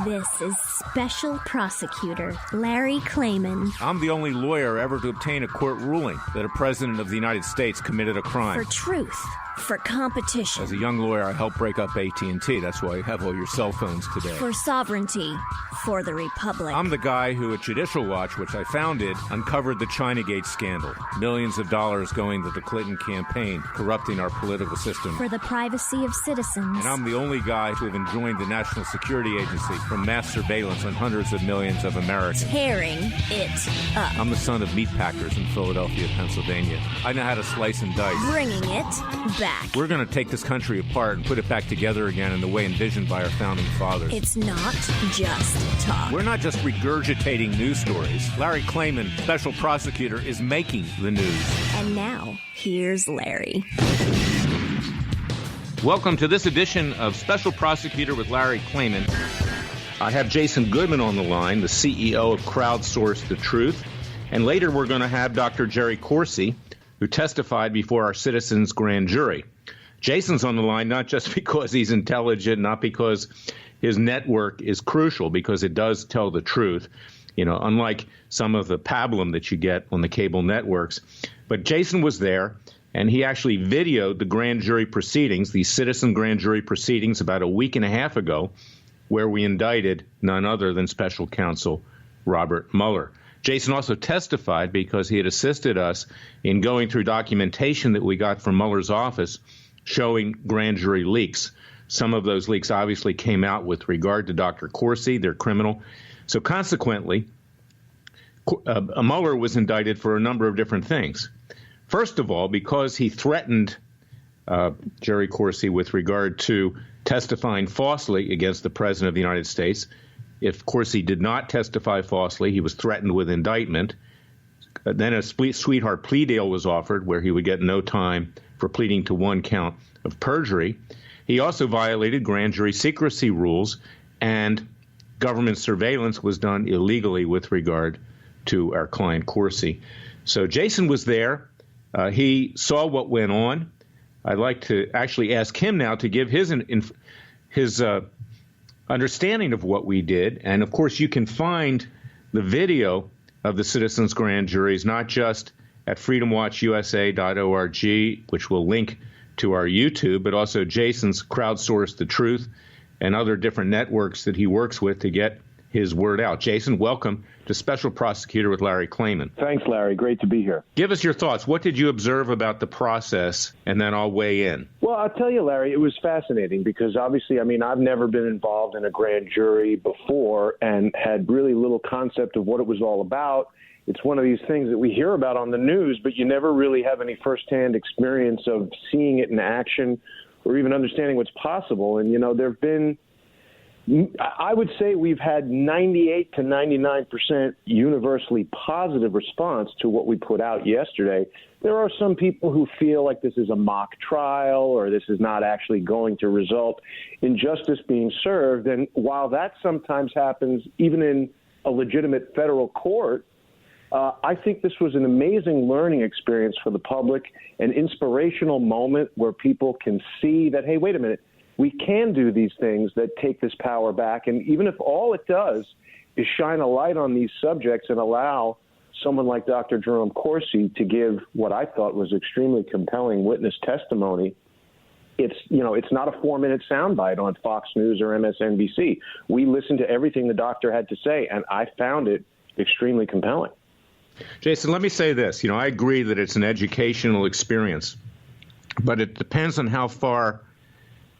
This is Special Prosecutor Larry Klayman. I'm the only lawyer ever to obtain a court ruling that a president of the United States committed a crime. For truth. For competition. As a young lawyer, I helped break up AT&T. That's why you have all your cell phones today. For sovereignty. For the Republic. I'm the guy who at Judicial Watch, which I founded, uncovered the Chinagate scandal. Millions of dollars going to the Clinton campaign, corrupting our political system. For the privacy of citizens. And I'm the only guy to have enjoined the National Security Agency from mass surveillance on hundreds of millions of Americans. Tearing it up. I'm the son of meatpackers in Philadelphia, Pennsylvania. I know how to slice and dice. Bringing it back. We're going to take this country apart and put it back together again in the way envisioned by our founding fathers. It's not just talk. We're not just regurgitating news stories. Larry Klayman, special prosecutor, is making the news. And now, here's Larry. Welcome to this edition of Special Prosecutor with Larry Klayman. I have Jason Goodman on the line, the CEO of Crowdsource the Truth. And later we're going to have Dr. Jerry Corsi, who testified before our citizens' grand jury. Jason's on the line not just because he's intelligent, not because his network is crucial, because it does tell the truth, you know, unlike some of the pablum that you get on the cable networks. But Jason was there, and he actually videoed the grand jury proceedings, the citizen grand jury proceedings, about a week and a half ago, where we indicted none other than special counsel Robert Mueller. Jason also testified because he had assisted us in going through documentation that we got from Mueller's office showing grand jury leaks. Some of those leaks obviously came out with regard to Dr. Corsi. They're criminal. So consequently, Mueller was indicted for a number of different things. First of all, because he threatened Jerry Corsi with regard to testifying falsely against the President of the United States. If Corsi did not testify falsely, he was threatened with indictment. Then a sweetheart plea deal was offered where he would get no time for pleading to one count of perjury. He also violated grand jury secrecy rules, and government surveillance was done illegally with regard to our client Corsi. So Jason was there. He saw what went on. I'd like to actually ask him now to give his understanding of what we did. And, of course, you can find the video of the citizens' grand juries, not just at freedomwatchusa.org, which will link to our YouTube, but also Jason's Crowdsource the Truth and other different networks that he works with to get his word out. Jason, welcome to Special Prosecutor with Larry Klayman. Thanks, Larry. Great to be here. Give us your thoughts. What did you observe about the process? And then I'll weigh in. Well, I'll tell you, Larry, it was fascinating because obviously, I've never been involved in a grand jury before and had really little concept of what it was all about. It's one of these things that we hear about on the news, but you never really have any firsthand experience of seeing it in action or even understanding what's possible. And, there have been, I would say we've had 98 to 99% universally positive response to what we put out yesterday. There are some people who feel like this is a mock trial or this is not actually going to result in justice being served. And while that sometimes happens even in a legitimate federal court, I think this was an amazing learning experience for the public, an inspirational moment where people can see that, hey, wait a minute, we can do these things that take this power back. And even if all it does is shine a light on these subjects and allow someone like Dr. Jerome Corsi to give what I thought was extremely compelling witness testimony, it's not a 4-minute soundbite on Fox News or MSNBC. We listened to everything the doctor had to say, and I found it extremely compelling. Jason, let me say this. I agree that it's an educational experience, but it depends on how far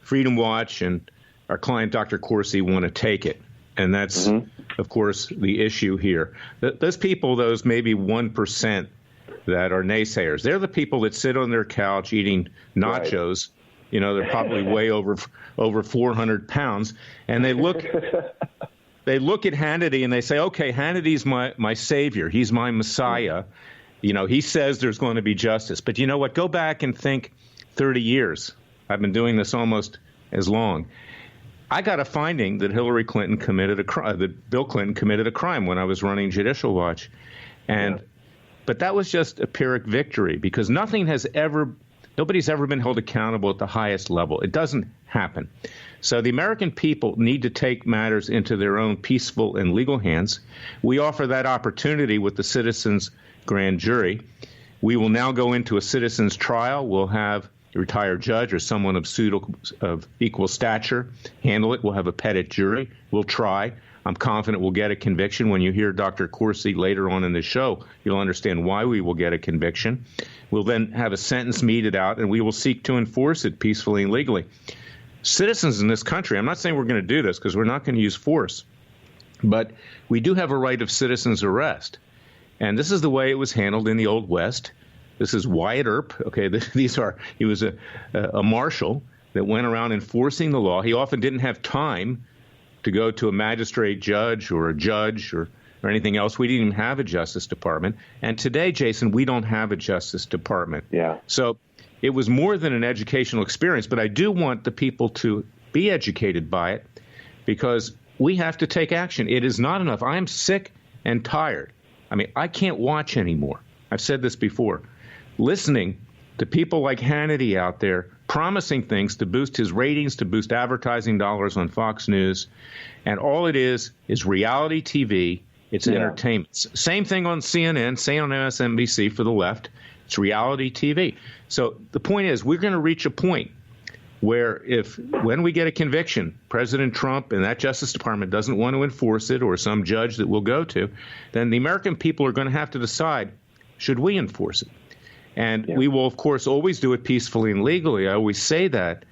Freedom Watch and our client, Dr. Corsi, want to take it. And that's, of course, the issue here. Those people, those maybe 1% that are naysayers, they're the people that sit on their couch eating nachos. Right. They're probably way over 400 pounds. And they look at Hannity and they say, okay, Hannity's my savior. He's my Messiah. He says there's going to be justice. But you know what? Go back and think 30 years. I've been doing this almost as long. I got a finding that Hillary Clinton committed a crime, that Bill Clinton committed a crime when I was running Judicial Watch. But that was just a Pyrrhic victory because nothing has ever Nobody's ever been held accountable at the highest level. It doesn't happen. So the American people need to take matters into their own peaceful and legal hands. We offer that opportunity with the citizens' grand jury. We will now go into a citizens' trial. We'll have a retired judge or someone of equal stature handle it. We'll have a petit jury. We'll try. I'm confident we'll get a conviction. When you hear Dr. Corsi later on in the show, you'll understand why we will get a conviction. We'll then have a sentence meted out, and we will seek to enforce it peacefully and legally. Citizens in this country, I'm not saying we're going to do this because we're not going to use force, but we do have a right of citizens' arrest. And this is the way it was handled in the Old West. This is Wyatt Earp. Okay, he was a marshal that went around enforcing the law. He often didn't have time to go to a magistrate judge or a judge or anything else. We didn't even have a Justice Department. And today, Jason, we don't have a Justice Department. Yeah. So it was more than an educational experience, but I do want the people to be educated by it because we have to take action. It is not enough. I am sick and tired. I mean, I can't watch anymore. I've said this before. Listening to people like Hannity out there promising things to boost his ratings, to boost advertising dollars on Fox News. And all it is reality TV. It's entertainment. Same thing on CNN, same on MSNBC for the left. It's reality TV. So the point is, we're going to reach a point where when we get a conviction, President Trump and that Justice Department doesn't want to enforce it, or some judge that we'll go to, then the American people are going to have to decide, should we enforce it? And we will, of course, always do it peacefully and legally. I always say that.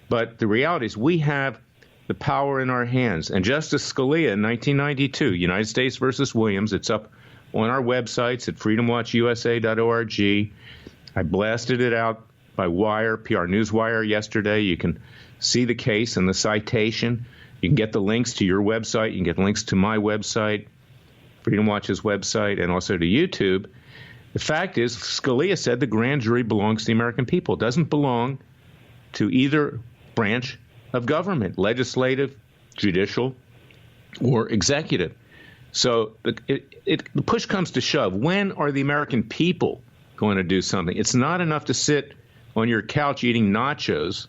But the reality is we have the power in our hands. And Justice Scalia in 1992, United States versus Williams, it's up on our websites at freedomwatchusa.org. I blasted it out by wire, PR Newswire yesterday. You can see the case and the citation. You can get the links to your website. You can get links to my website, Freedom Watch's website, and also to YouTube. The fact is, Scalia said the grand jury belongs to the American people. It doesn't belong to either branch of government, legislative, judicial, or executive. So the push comes to shove. When are the American people going to do something? It's not enough to sit on your couch eating nachos,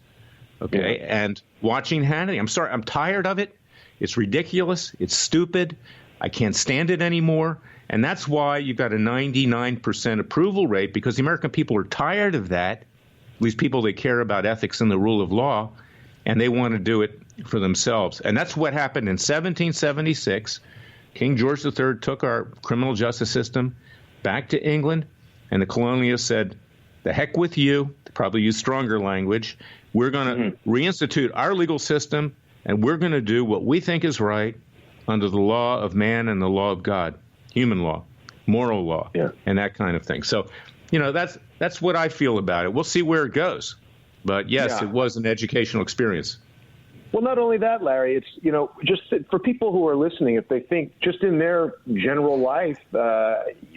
okay, and watching Hannity. I'm sorry, I'm tired of it. It's ridiculous. It's stupid. I can't stand it anymore. And that's why you've got a 99% approval rate, because the American people are tired of that. These people, they care about ethics and the rule of law, and they want to do it for themselves. And that's what happened in 1776. King George III took our criminal justice system back to England, and the colonialists said, the heck with you, they probably use stronger language. We're going to reinstitute our legal system, and we're going to do what we think is right under the law of man and the law of God. Human law, moral law, and that kind of thing. So, that's what I feel about it. We'll see where it goes. But, yes, it was an educational experience. Well, not only that, Larry, it's, just for people who are listening, if they think just in their general life,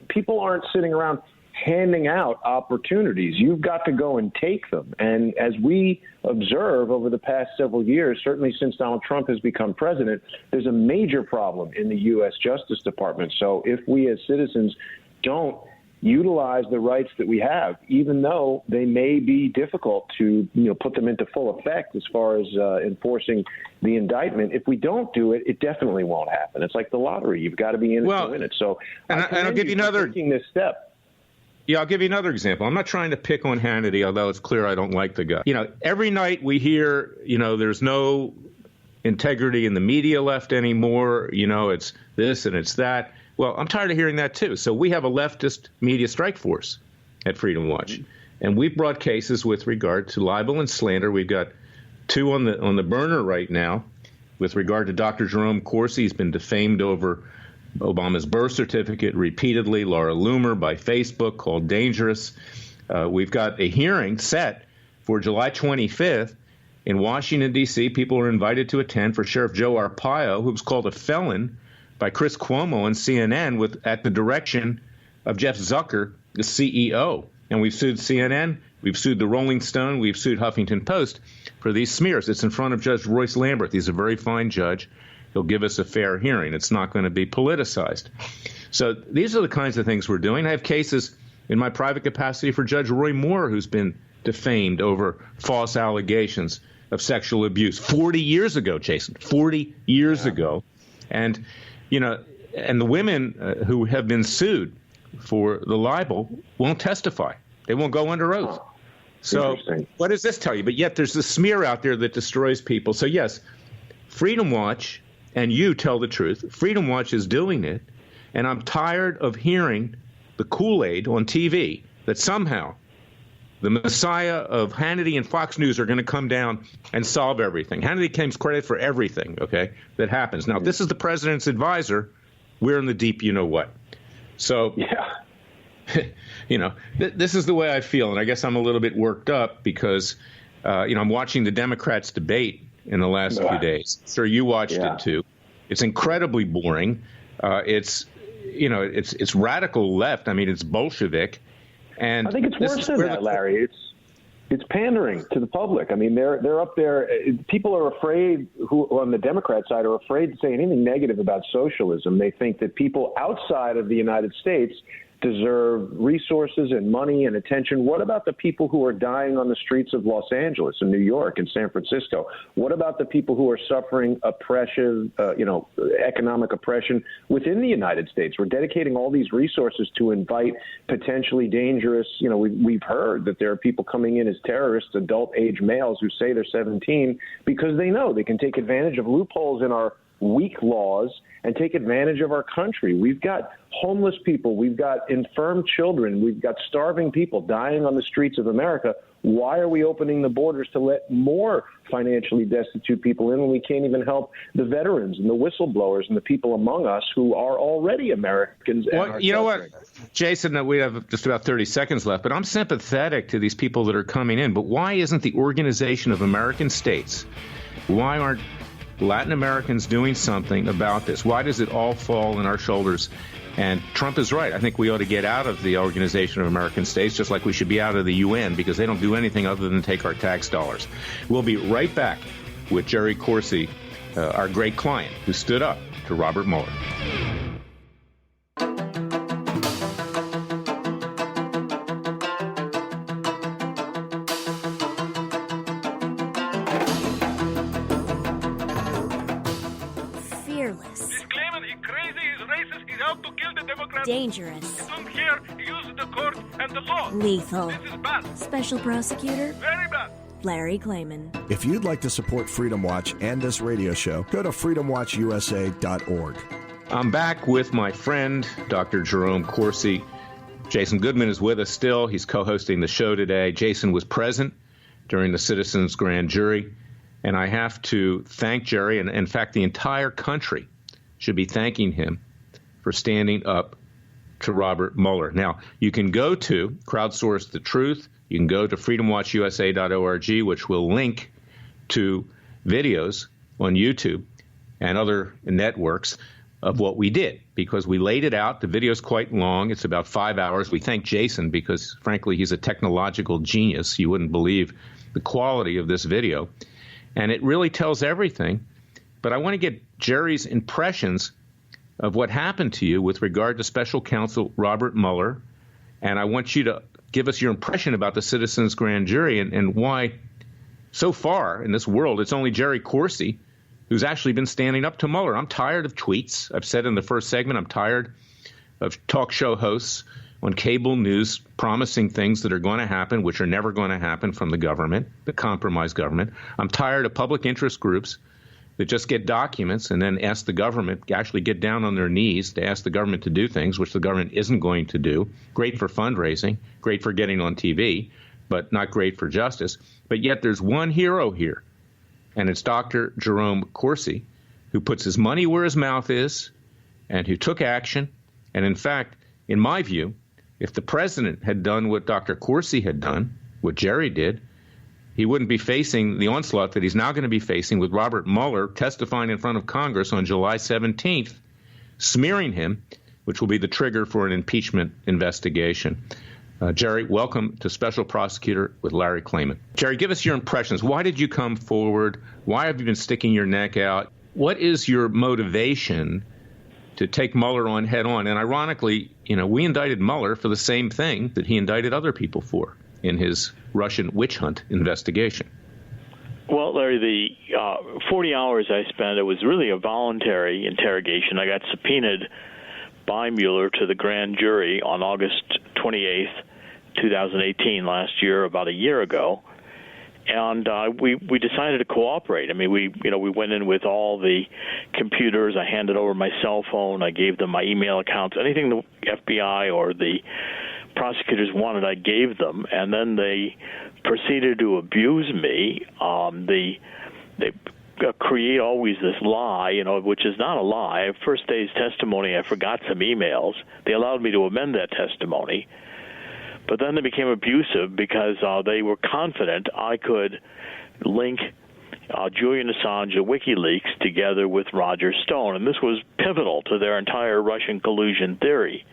people aren't sitting around handing out opportunities. You've got to go and take them. And as we observe over the past several years, certainly since Donald Trump has become president, there's a major problem in the U.S. Justice Department. So if we as citizens don't utilize the rights that we have, even though they may be difficult to put them into full effect as far as enforcing the indictment, if we don't do it, it definitely won't happen. It's like the lottery. You've got to be in it to win it. So I'll give you another taking this step. Yeah, I'll give you another example. I'm not trying to pick on Hannity, although it's clear I don't like the guy. Every night we hear, there's no integrity in the media left anymore. It's this and it's that. Well, I'm tired of hearing that, too. So we have a leftist media strike force at Freedom Watch. And we've brought cases with regard to libel and slander. We've got 2 on the burner right now with regard to Dr. Jerome Corsi. He's been defamed over Obama's birth certificate repeatedly. Laura Loomer by Facebook, called dangerous. We've got a hearing set for July 25th in Washington, D.C. People are invited to attend for Sheriff Joe Arpaio, who was called a felon by Chris Cuomo on CNN at the direction of Jeff Zucker, the CEO. And we've sued CNN, we've sued the Rolling Stone, we've sued Huffington Post for these smears. It's in front of Judge Royce Lamberth. He's a very fine judge. He'll give us a fair hearing. It's not going to be politicized. So these are the kinds of things we're doing. I have cases in my private capacity for Judge Roy Moore, who's been defamed over false allegations of sexual abuse 40 years ago, Jason, 40 years ago. And, and the women who have been sued for the libel won't testify. They won't go under oath. So what does this tell you? But yet there's this smear out there that destroys people. So, yes, Freedom Watch and you tell the truth. Freedom Watch is doing it. And I'm tired of hearing the Kool-Aid on TV that somehow the messiah of Hannity and Fox News are going to come down and solve everything. Hannity claims credit for everything, okay, that happens. Now, if this is the president's advisor, we're in the deep you-know-what. So, this is the way I feel. And I guess I'm a little bit worked up because, I'm watching the Democrats debate in the last few days. Sure, you watched it, too. It's incredibly boring. It's radical left. I mean, it's Bolshevik. And I think it's worse than that, Larry. It's pandering to the public. I mean, they're up there. People are afraid, who on the Democrat side are afraid to say anything negative about socialism. They think that people outside of the United States deserve resources and money and attention. What about the people who are dying on the streets of Los Angeles and New York and San Francisco? What about the people who are suffering oppression, economic oppression within the United States? We're dedicating all these resources to invite potentially dangerous, we've heard that there are people coming in as terrorists, adult age males who say they're 17 because they know they can take advantage of loopholes in our weak laws and take advantage of our country. We've got homeless people. We've got infirm children. We've got starving people dying on the streets of America. Why are we opening the borders to let more financially destitute people in when we can't even help the veterans and the whistleblowers and the people among us who are already Americans? Well, you know what, Jason, we have just about 30 seconds left, but I'm sympathetic to these people that are coming in. But why isn't the Organization of American States, why aren't Latin Americans doing something about this? Why does it all fall on our shoulders? And Trump is right. I think we ought to get out of the Organization of American States, just like we should be out of the UN, because they don't do anything other than take our tax dollars. We'll be right back with Jerry Corsi, our great client, who stood up to Robert Mueller. Dangerous. Don't care. Use the court and the law. Lethal. This is bad. Special prosecutor. Very bad. Larry Klayman. If you'd like to support Freedom Watch and this radio show, go to freedomwatchusa.org. I'm back with my friend, Dr. Jerome Corsi. Jason Goodman is with us still. He's co-hosting the show today. Jason was present during the Citizens Grand Jury, and I have to thank Jerry, and in fact, the entire country should be thanking him for standing up to Robert Mueller. Now, you can go to Crowdsource the Truth. You can go to freedomwatchusa.org, which will link to videos on YouTube and other networks of what we did, because we laid it out. The video is quite long. It's about 5 hours. We thank Jason because, frankly, he's a technological genius. You wouldn't believe the quality of this video. And it really tells everything. But I want to get Jerry's impressions of what happened to you with regard to Special Counsel Robert Mueller. And I want you to give us your impression about the Citizens Grand Jury and why so far in this world it's only Jerry Corsi who's actually been standing up to Mueller. I'm tired of tweets. I've said in the first segment, I'm tired of talk show hosts on cable news promising things that are going to happen, which are never going to happen from the government, the compromised government. I'm tired of public interest groups that just get documents and then ask the government, actually get down on their knees to ask the government to do things, which the government isn't going to do. Great for fundraising, great for getting on TV, but not great for justice. But yet there's one hero here, and it's Dr. Jerome Corsi, who puts his money where his mouth is and who took action. And in fact, in my view, if the president had done what Dr. Corsi had done, what Jerry did, he wouldn't be facing the onslaught that he's now going to be facing with Robert Mueller testifying in front of Congress on July 17th, smearing him, which will be the trigger for an impeachment investigation. Jerry, welcome to Special Prosecutor with Larry Klayman. Jerry, give us your impressions. Why did you come forward? Why have you been sticking your neck out? What is your motivation to take Mueller on head on? And ironically, we indicted Mueller for the same thing that he indicted other people for. in his Russian witch hunt investigation? Well, Larry, the 40 hours I spent, it was really a voluntary interrogation. I got subpoenaed by Mueller to the grand jury on August 28th, 2018, last year, about a year ago. And we decided to cooperate. I mean, we went in with all the computers. I handed over my cell phone. I gave them my email accounts. Anything the FBI or the prosecutors wanted, I gave them. And then they proceeded to abuse me. They create always this lie, which is not a lie. First day's testimony, I forgot some emails. They allowed me to amend that testimony. But then they became abusive because they were confident I could link Julian Assange of WikiLeaks together with Roger Stone. And this was pivotal to their entire Russian collusion theory,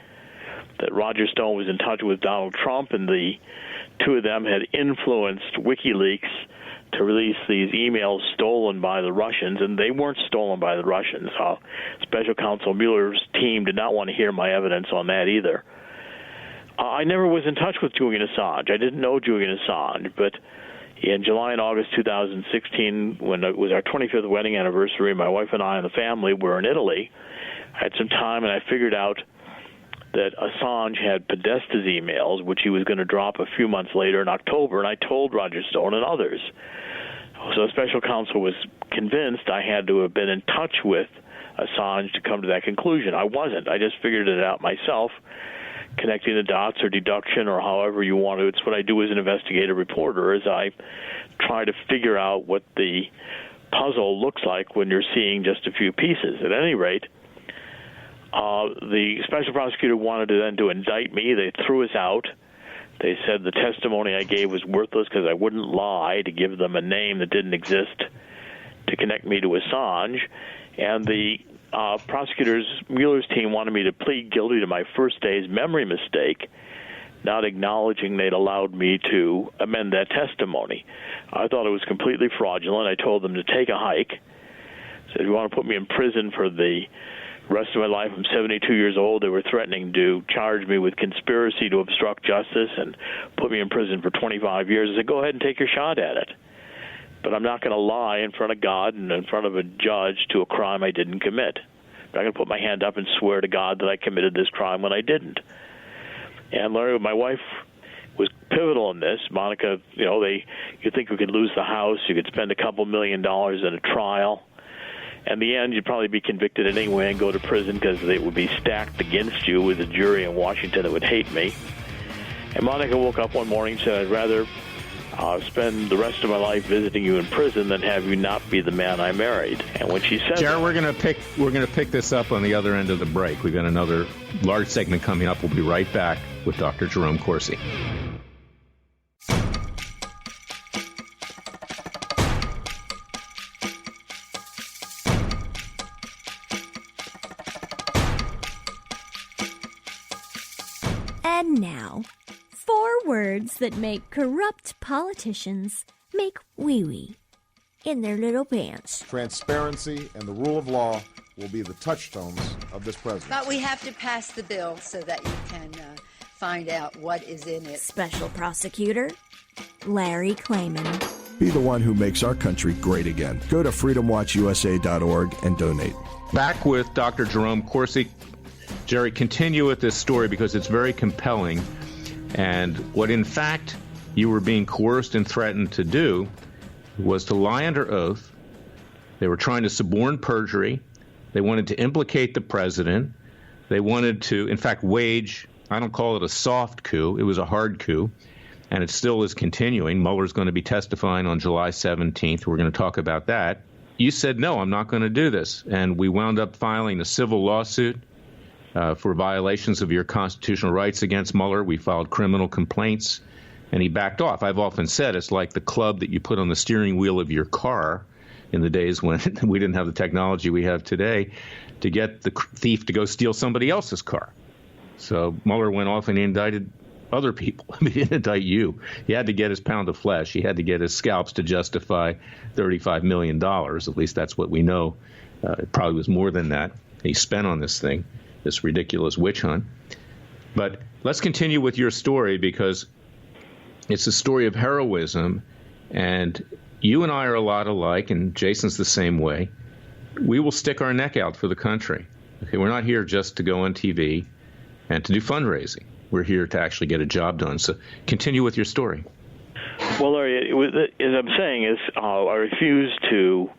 that Roger Stone was in touch with Donald Trump, and the two of them had influenced WikiLeaks to release these emails stolen by the Russians, and they weren't stolen by the Russians. Special Counsel Mueller's team did not want to hear my evidence on that either. I never was in touch with Julian Assange. I didn't know Julian Assange, but in July and August 2016, when it was our 25th wedding anniversary, my wife and I and the family were in Italy. I had some time, and I figured out that Assange had Podesta's emails, which he was going to drop a few months later in October, and I told Roger Stone and others. So special counsel was convinced I had to have been in touch with Assange to come to that conclusion. I wasn't. I just figured it out myself, connecting the dots or deduction or however you want to. It's what I do as an investigative reporter, is I try to figure out what the puzzle looks like when you're seeing just a few pieces. At any rate, the special prosecutor wanted to then to indict me. They threw us out. They said the testimony I gave was worthless because I wouldn't lie to give them a name that didn't exist to connect me to Assange. And the prosecutors, Mueller's team, wanted me to plead guilty to my first day's memory mistake, not acknowledging they'd allowed me to amend that testimony. I thought it was completely fraudulent. I told them to take a hike. Said, if you want to put me in prison for the rest of my life, I'm 72 years old. They were threatening to charge me with conspiracy to obstruct justice and put me in prison for 25 years. I said, go ahead and take your shot at it. But I'm not going to lie in front of God and in front of a judge to a crime I didn't commit. I'm not going to put my hand up and swear to God that I committed this crime when I didn't. And Larry, my wife was pivotal in this. Monica, you think we could lose the house, you could spend a couple $1 million in a trial. In the end, you'd probably be convicted anyway and go to prison because they would be stacked against you with a jury in Washington that would hate me. And Monica woke up one morning and said, I'd rather spend the rest of my life visiting you in prison than have you not be the man I married. And when she said Jared, we're going to pick this up on the other end of the break. We've got another large segment coming up. We'll be right back with Dr. Jerome Corsi. And now, 4 words that make corrupt politicians make wee-wee in their little pants. Transparency and the rule of law will be the touchstones of this presidency. But we have to pass the bill so that you can find out what is in it. Special Prosecutor Larry Klayman. Be the one who makes our country great again. Go to freedomwatchusa.org and donate. Back with Dr. Jerome Corsi. Jerry, continue with this story because it's very compelling. And what, in fact, you were being coerced and threatened to do was to lie under oath. They were trying to suborn perjury. They wanted to implicate the president. They wanted to, in fact, wage, I don't call it a soft coup. It was a hard coup, and it still is continuing. Mueller's going to be testifying on July 17th. We're going to talk about that. You said, no, I'm not going to do this. And we wound up filing a civil lawsuit for violations of your constitutional rights against Mueller. We filed criminal complaints, and he backed off. I've often said it's like the club that you put on the steering wheel of your car in the days when we didn't have the technology we have today to get the thief to go steal somebody else's car. So Mueller went off and he indicted other people. I mean, he didn't indict you. He had to get his pound of flesh. He had to get his scalps to justify $35 million. At least that's what we know. It probably was more than that he spent on this thing, this ridiculous witch hunt. But let's continue with your story, because It's a story of heroism, and you and I are a lot alike, and Jason's the same way. We will stick our neck out for the country. Okay, we're not here just to go on TV and to do fundraising. We're here to actually get a job done. So continue with your story. Well, Larry, as I'm saying, is I refused to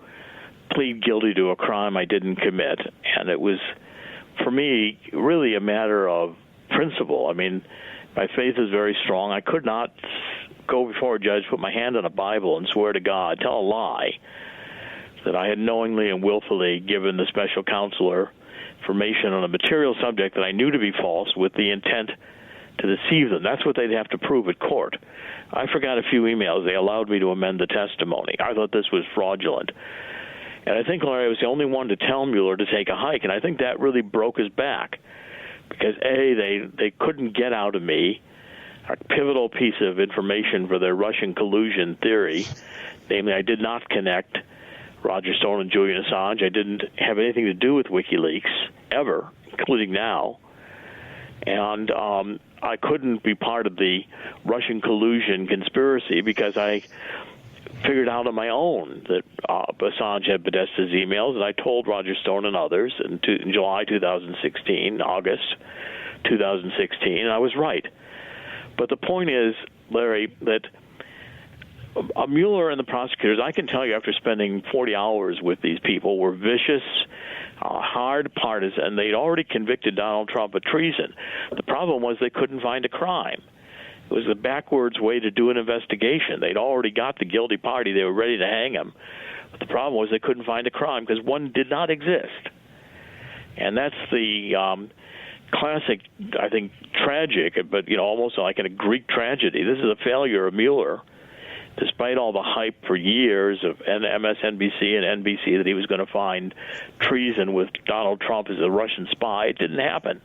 plead guilty to a crime I didn't commit, and it was, for me, really a matter of principle. I mean, my faith is very strong. I could not go before a judge, put my hand on a Bible, and swear to God, tell a lie that I had knowingly and willfully given the special counselor information on a material subject that I knew to be false with the intent to deceive them. That's what they'd have to prove at court. I forgot a few emails. They allowed me to amend the testimony. I thought this was fraudulent. And I think, Larry, I was the only one to tell Mueller to take a hike, and I think that really broke his back because, A, they couldn't get out of me a pivotal piece of information for their Russian collusion theory. Namely, I did not connect Roger Stone and Julian Assange. I didn't have anything to do with WikiLeaks, ever, including now. And I couldn't be part of the Russian collusion conspiracy because I figured out on my own that Assange had Podesta's emails, and I told Roger Stone and others in July 2016, August 2016, and I was right. But the point is, Larry, that Mueller and the prosecutors, I can tell you after spending 40 hours with these people, were vicious, hard partisan. They'd already convicted Donald Trump of treason. The problem was they couldn't find a crime. It was the backwards way to do an investigation. They'd already got the guilty party. They were ready to hang him. But the problem was they couldn't find a crime because one did not exist. And that's the classic, I think, tragic, but almost like in a Greek tragedy. This is a failure of Mueller. Despite all the hype for years of MSNBC and NBC that he was going to find treason with Donald Trump as a Russian spy, it didn't happen.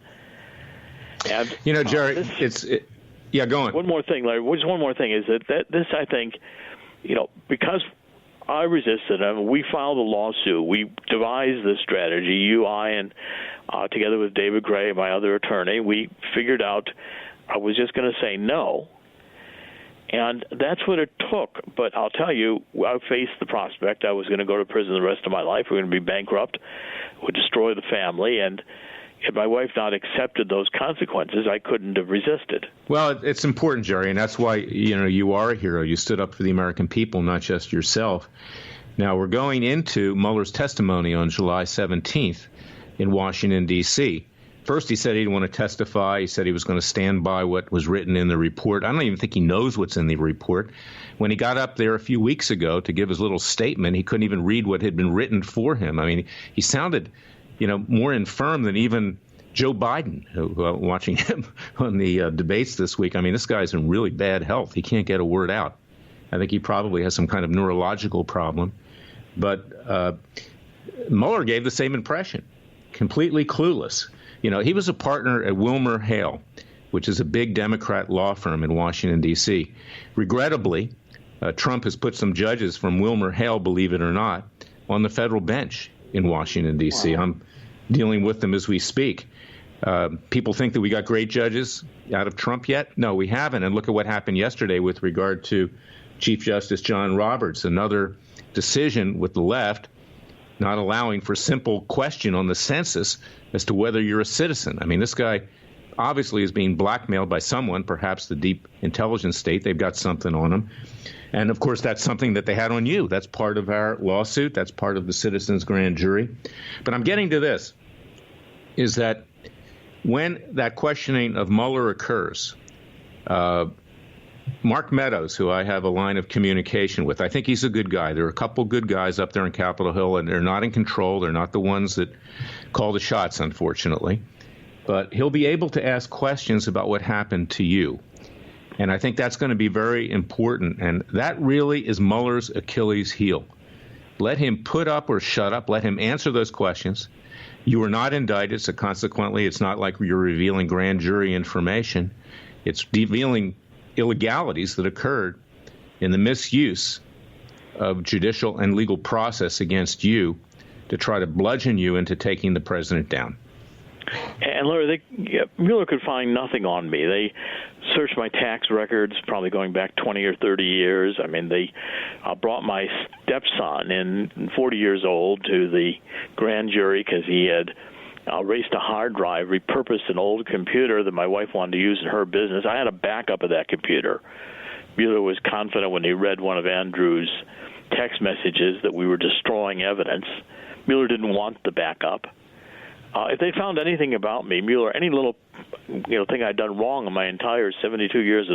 And, Jerry, yeah, go on. One more thing, Larry. Just one more thing is that this, I think, because I resisted him, we filed a lawsuit. We devised this strategy, you, I, and together with David Gray, my other attorney, we figured out I was just going to say no. And that's what it took. But I'll tell you, I faced the prospect I was going to go to prison the rest of my life. We were going to be bankrupt, would destroy the family. And if my wife not accepted those consequences, I couldn't have resisted. Well, it's important, Jerry, and that's why you are a hero. You stood up for the American people, not just yourself. Now, we're going into Mueller's testimony on July 17th in Washington, D.C. First, he said he didn't want to testify. He said he was going to stand by what was written in the report. I don't even think he knows what's in the report. When he got up there a few weeks ago to give his little statement, he couldn't even read what had been written for him. I mean, he sounded, more infirm than even Joe Biden, watching him on the debates this week. I mean, this guy's in really bad health. He can't get a word out. I think he probably has some kind of neurological problem. But Mueller gave the same impression, completely clueless. He was a partner at WilmerHale, which is a big Democrat law firm in Washington, D.C. Regrettably, Trump has put some judges from WilmerHale, believe it or not, on the federal bench in Washington, D.C. Wow. I'm dealing with them as we speak. People think that we got great judges out of Trump yet? No, we haven't. And look at what happened yesterday with regard to Chief Justice John Roberts, another decision with the left not allowing for simple question on the census as to whether you're a citizen. I mean, this guy obviously is being blackmailed by someone, perhaps the deep intelligence state. They've got something on him. And, of course, that's something that they had on you. That's part of our lawsuit. That's part of the citizens' grand jury. But I'm getting to this, is that when that questioning of Mueller occurs, Mark Meadows, who I have a line of communication with, I think he's a good guy. There are a couple good guys up there in Capitol Hill, and they're not in control. They're not the ones that call the shots, unfortunately. But he'll be able to ask questions about what happened to you. And I think that's going to be very important. And that really is Mueller's Achilles heel. Let him put up or shut up. Let him answer those questions. You were not indicted, so consequently it's not like you're revealing grand jury information. It's revealing illegalities that occurred in the misuse of judicial and legal process against you to try to bludgeon you into taking the president down. And Larry, Mueller could find nothing on me. They searched my tax records, probably going back 20 or 30 years. I mean, they brought my stepson, 40 years old, to the grand jury because he had erased a hard drive, repurposed an old computer that my wife wanted to use in her business. I had a backup of that computer. Mueller was confident when he read one of Andrew's text messages that we were destroying evidence. Mueller didn't want the backup. If they found anything about me, Mueller, any little thing I'd done wrong in my entire 72 years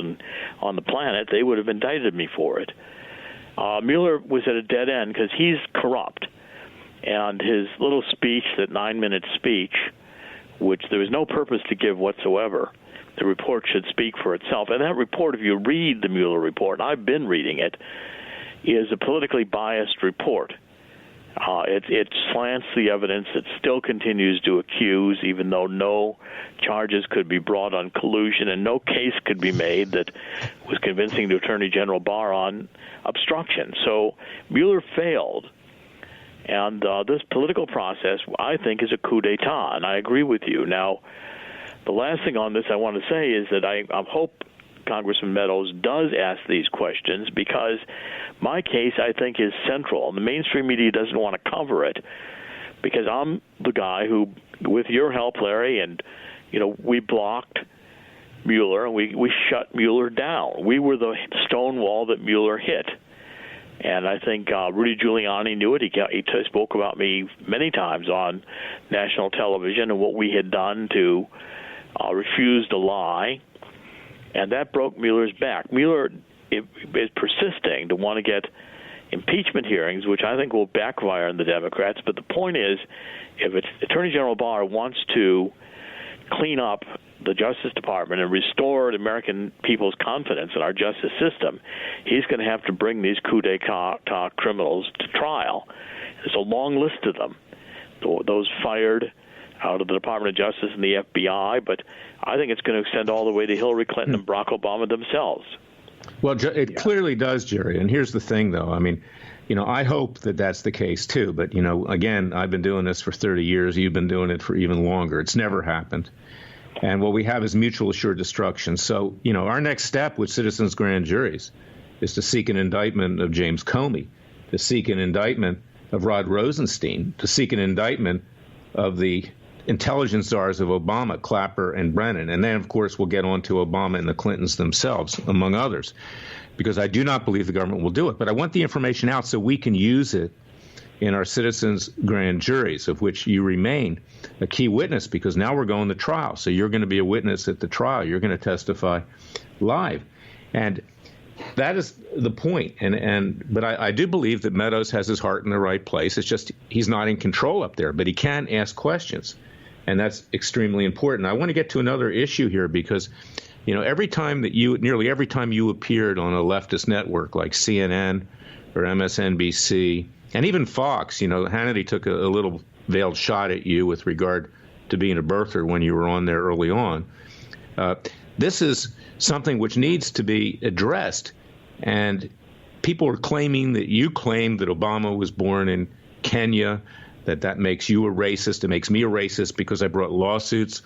on the planet, they would have indicted me for it. Mueller was at a dead end because he's corrupt. And his little speech, that 9-minute speech, which there was no purpose to give whatsoever, the report should speak for itself. And that report, if you read the Mueller report, and I've been reading it, is a politically biased report. It slants the evidence. It still continues to accuse, even though no charges could be brought on collusion and no case could be made that was convincing to Attorney General Barr on obstruction. So Mueller failed. And this political process, I think, is a coup d'etat, and I agree with you. Now, the last thing on this I want to say is that I hope Congressman Meadows does ask these questions, because my case, I think, is central. The mainstream media doesn't want to cover it because I'm the guy who, with your help, Larry, and we blocked Mueller and we shut Mueller down. We were the stone wall that Mueller hit. And I think Rudy Giuliani knew it. He spoke about me many times on national television and what we had done to refuse to lie. And that broke Mueller's back. Mueller is persisting to want to get impeachment hearings, which I think will backfire on the Democrats. But the point is, if Attorney General Barr wants to clean up the Justice Department and restore the American people's confidence in our justice system, he's going to have to bring these coup d'etat criminals to trial. There's a long list of them, those fired out of the Department of Justice and the FBI, but I think it's going to extend all the way to Hillary Clinton and Barack Obama themselves. Well, it clearly does, Jerry. And here's the thing, though. I mean, I hope that that's the case, too. But, again, I've been doing this for 30 years. You've been doing it for even longer. It's never happened. And what we have is mutual assured destruction. So, our next step with citizens' grand juries is to seek an indictment of James Comey, to seek an indictment of Rod Rosenstein, to seek an indictment of the intelligence czars of Obama, Clapper and Brennan. And then, of course, we'll get on to Obama and the Clintons themselves, among others, because I do not believe the government will do it. But I want the information out so we can use it in our citizens' grand juries, of which you remain a key witness, because now we're going to trial. So you're going to be a witness at the trial. You're going to testify live. And that is the point. But I do believe that Meadows has his heart in the right place. It's just he's not in control up there, but he can ask questions. And that's extremely important. I want to get to another issue here because, nearly every time you appeared on a leftist network like CNN or MSNBC, and even Fox, Hannity took a little veiled shot at you with regard to being a birther when you were on there early on. This is something which needs to be addressed. And people are claiming that you claimed that Obama was born in Kenya, that makes you a racist. It makes me a racist because I brought lawsuits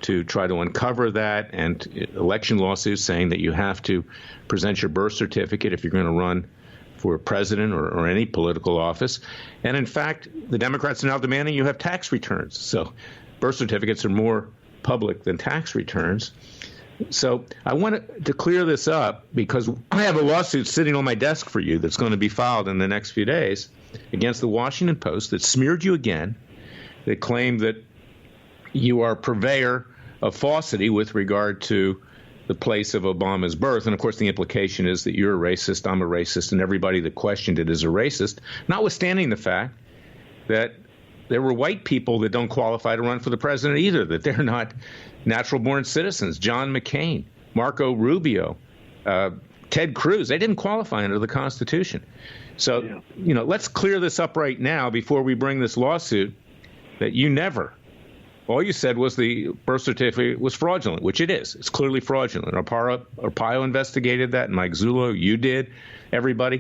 to try to uncover that, and election lawsuits saying that you have to present your birth certificate if you're going to run for president or any political office. And in fact, the Democrats are now demanding you have tax returns. So birth certificates are more public than tax returns. So I want to clear this up because I have a lawsuit sitting on my desk for you that's going to be filed in the next few days against the Washington Post that smeared you again, that claimed that you are a purveyor of falsity with regard to the place of Obama's birth. And, of course, the implication is that you're a racist, I'm a racist, and everybody that questioned it is a racist, notwithstanding the fact that there were white people that don't qualify to run for the president either, that they're not natural-born citizens. John McCain, Marco Rubio, Ted Cruz, they didn't qualify under the Constitution. So, let's clear this up right now before we bring this lawsuit that you never. All you said was the birth certificate was fraudulent, which it is. It's clearly fraudulent. Arpaio investigated that, and Mike Zullo, you did, everybody.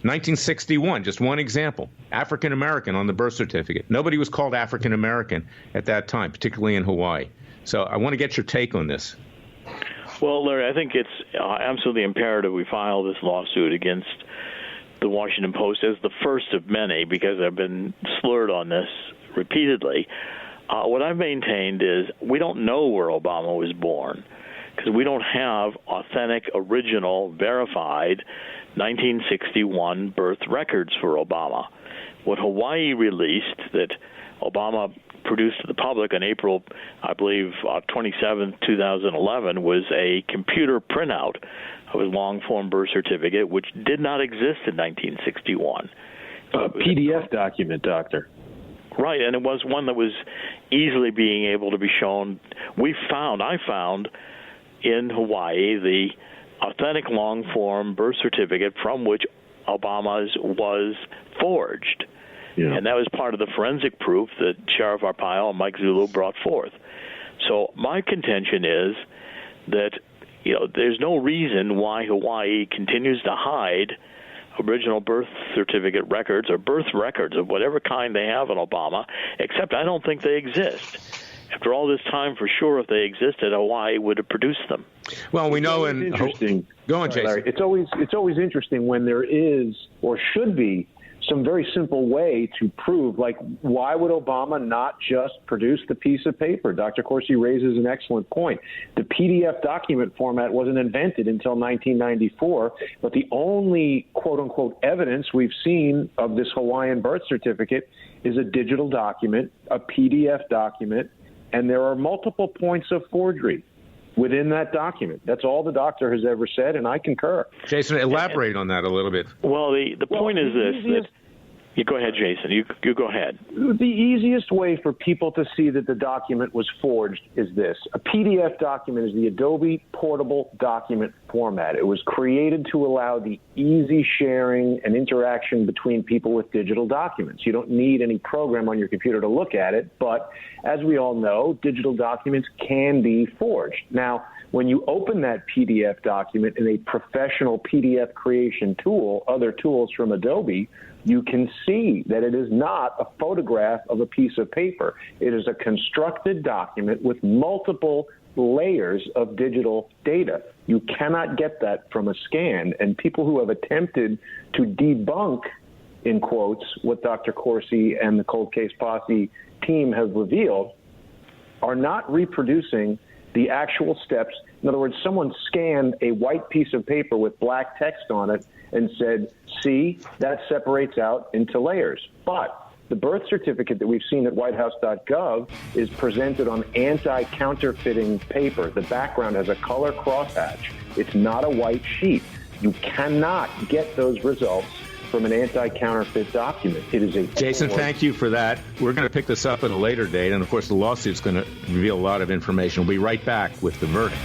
1961, just one example, African-American on the birth certificate. Nobody was called African-American at that time, particularly in Hawaii. So I want to get your take on this. Well, Larry, I think it's absolutely imperative we file this lawsuit against the Washington Post as the first of many, because I've been slurred on this repeatedly. What I've maintained is we don't know where Obama was born because we don't have authentic, original, verified 1961 birth records for Obama. What Hawaii released that Obama produced to the public on April, I believe, 27, 2011, was a computer printout of his long-form birth certificate, which did not exist in 1961. A PDF document, Doctor. Right, and it was one that was easily being able to be shown. I found in Hawaii the authentic long-form birth certificate from which Obama's was forged. Yeah. And that was part of the forensic proof that Sheriff Arpaio and Mike Zulu brought forth. So my contention is that there's no reason why Hawaii continues to hide original birth certificate records or birth records of whatever kind they have on Obama, except I don't think they exist. After all this time, for sure, if they existed, Hawaii would have produced them. Well, we know interesting. Go on, Jason. Larry, it's always interesting when there is or should be some very simple way to prove, like, why would Obama not just produce the piece of paper? Dr. Corsi raises an excellent point. The PDF document format wasn't invented until 1994, but the only quote-unquote evidence we've seen of this Hawaiian birth certificate is a digital document, a PDF document, and there are multiple points of forgery within that document. That's all the doctor has ever said, and I concur. Jason, elaborate on that a little bit. Well, the point is this. You go ahead, Jason. You go ahead. The easiest way for people to see that the document was forged is this. A PDF document is the Adobe Portable Document format. It was created to allow the easy sharing and interaction between people with digital documents. You don't need any program on your computer to look at it, but as we all know, digital documents can be forged. Now, when you open that PDF document in a professional PDF creation tool, other tools from Adobe, you can see that it is not a photograph of a piece of paper. It is a constructed document with multiple layers of digital data. You cannot get that from a scan. And people who have attempted to debunk, in quotes, what Dr. Corsi and the Cold Case Posse team have revealed are not reproducing the actual steps. In other words, someone scanned a white piece of paper with black text on it and said, see, that separates out into layers. But the birth certificate that we've seen at whitehouse.gov is presented on anti-counterfeiting paper. The background has a color crosshatch. It's not a white sheet. You cannot get those results from an anti-counterfeit document. It is a Jason, thank you for that. We're going to pick this up at a later date, and of course the lawsuit's going to reveal a lot of information. We'll be right back with the verdict.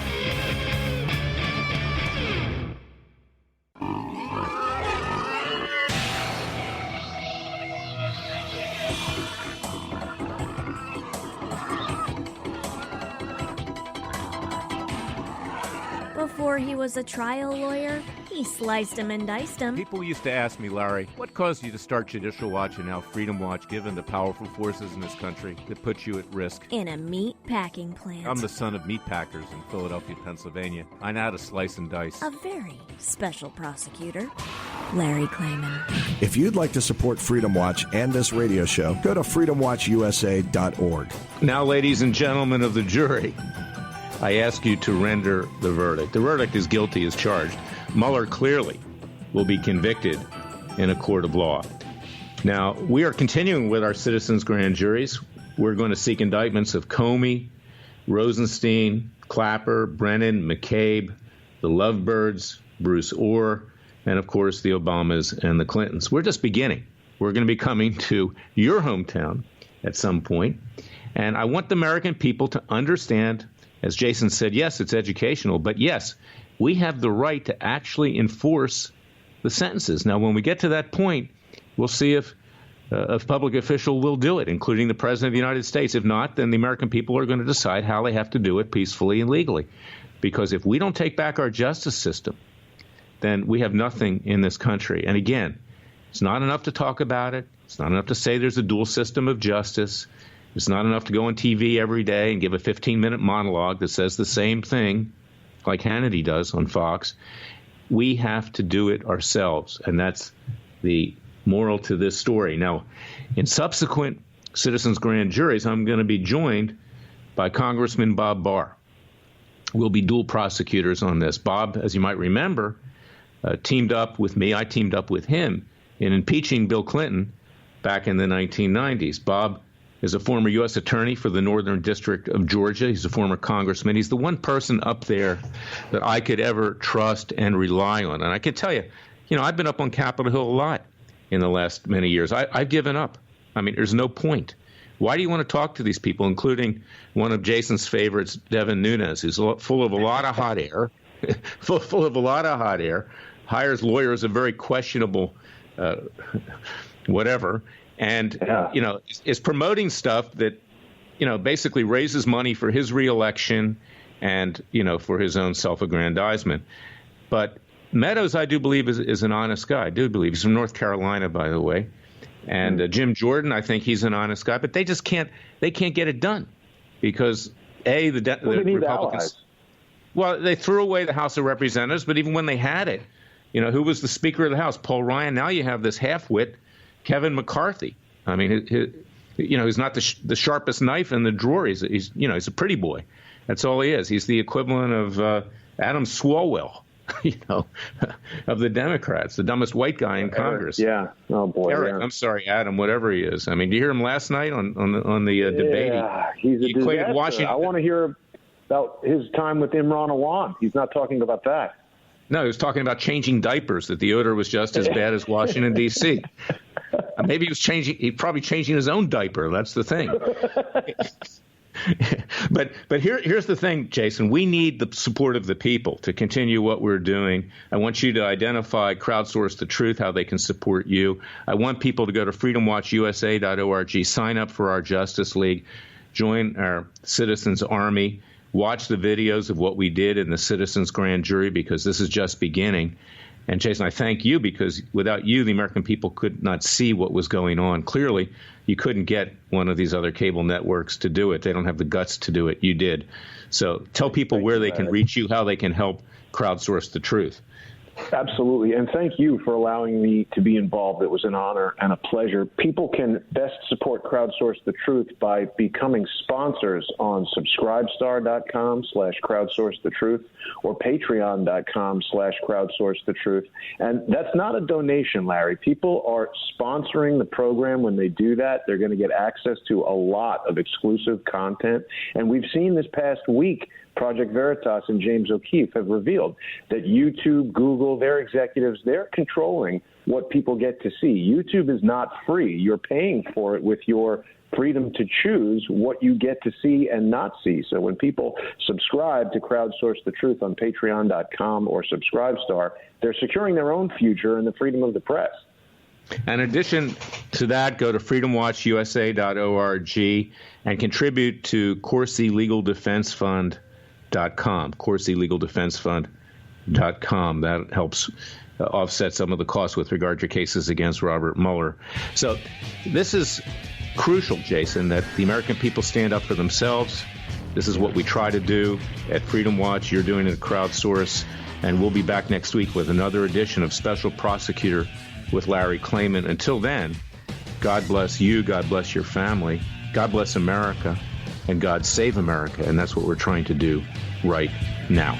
Before he was a trial lawyer, he sliced him and diced him. People used to ask me, Larry, what caused you to start Judicial Watch and now Freedom Watch, given the powerful forces in this country that put you at risk? In a meat packing plant. I'm the son of meat packers in Philadelphia, Pennsylvania. I know how to slice and dice. A very special prosecutor, Larry Klayman. If you'd like to support Freedom Watch and this radio show, go to freedomwatchusa.org. Now, ladies and gentlemen of the jury, I ask you to render the verdict. The verdict is guilty as charged. Mueller clearly will be convicted in a court of law. Now, we are continuing with our citizens' grand juries. We're going to seek indictments of Comey, Rosenstein, Clapper, Brennan, McCabe, the Lovebirds, Bruce Orr, and, of course, the Obamas and the Clintons. We're just beginning. We're going to be coming to your hometown at some point. And I want the American people to understand, as Jason said, yes, it's educational, but yes, we have the right to actually enforce the sentences. Now, when we get to that point, we'll see if a public official will do it, including the President of the United States. If not, then the American people are going to decide how they have to do it peacefully and legally. Because if we don't take back our justice system, then we have nothing in this country. And again, it's not enough to talk about it. It's not enough to say there's a dual system of justice. It's not enough to go on TV every day and give a 15-minute monologue that says the same thing like Hannity does on Fox. We have to do it ourselves, and that's the moral to this story. Now, in subsequent citizens' grand juries, I'm going to be joined by Congressman Bob Barr. We'll be dual prosecutors on this. Bob, as you might remember, teamed up with me. I teamed up with him in impeaching Bill Clinton back in the 1990s. Bob is a former U.S. attorney for the Northern District of Georgia. He's a former congressman. He's the one person up there that I could ever trust and rely on. And I can tell you, I've been up on Capitol Hill a lot in the last many years. I've given up. I mean, there's no point. Why do you want to talk to these people, including one of Jason's favorites, Devin Nunes, who's full of a lot of hot air, full of a lot of hot air, hires lawyers of very questionable whatever, and, is promoting stuff that, basically raises money for his reelection and, for his own self-aggrandizement. But Meadows, I do believe, is an honest guy. I do believe. He's from North Carolina, by the way. And Jim Jordan, I think he's an honest guy. But they just can't get it done because, the Republicans. Allies. Well, they threw away the House of Representatives, but even when they had it, who was the Speaker of the House? Paul Ryan. Now you have this half-wit, Kevin McCarthy. I mean, he's not the sharpest knife in the drawer. He's a pretty boy. That's all he is. He's the equivalent of Adam Swalwell, of the Democrats, the dumbest white guy in Congress. Yeah. Oh boy. Eric, yeah. I'm sorry, Adam, whatever he is. I mean, do you hear him last night on the debate? Yeah, he's a disaster. Washington. I want to hear about his time with Imran Awan. He's not talking about that. No, he was talking about changing diapers, that the odor was just as bad as Washington, D.C. Maybe he's probably changing his own diaper. That's the thing. But here's the thing, Jason. We need the support of the people to continue what we're doing. I want you to identify, crowdsource the truth, how they can support you. I want people to go to freedomwatchusa.org, sign up for our Justice League, join our Citizens Army, watch the videos of what we did in the Citizens Grand Jury, because this is just beginning. And, Jason, I thank you, because without you, the American people could not see what was going on. Clearly, you couldn't get one of these other cable networks to do it. They don't have the guts to do it. You did. So tell people where they can reach you, how they can help crowdsource the truth. Absolutely. And thank you for allowing me to be involved. It was an honor and a pleasure. People can best support Crowdsource the Truth by becoming sponsors on subscribestar.com/crowdsourcethetruth or patreon.com/crowdsourcethetruth. And that's not a donation, Larry. People are sponsoring the program. When they do that, they're going to get access to a lot of exclusive content. And we've seen this past week, Project Veritas and James O'Keefe have revealed that YouTube, Google, their executives, they're controlling what people get to see. YouTube is not free. You're paying for it with your freedom to choose what you get to see and not see. So when people subscribe to Crowdsource the Truth on patreon.com or Subscribestar, they're securing their own future and the freedom of the press. In addition to that, go to freedomwatchusa.org and contribute to Corsi Legal Defense Fund. CorsiLegalDefenseFund.com. That helps offset some of the costs with regard to cases against Robert Mueller. So this is crucial, Jason, that the American people stand up for themselves. This is what we try to do at Freedom Watch. You're doing it at Crowdsource. And we'll be back next week with another edition of Special Prosecutor with Larry Klayman. Until then, God bless you. God bless your family. God bless America. And God save America. And that's what we're trying to do right now.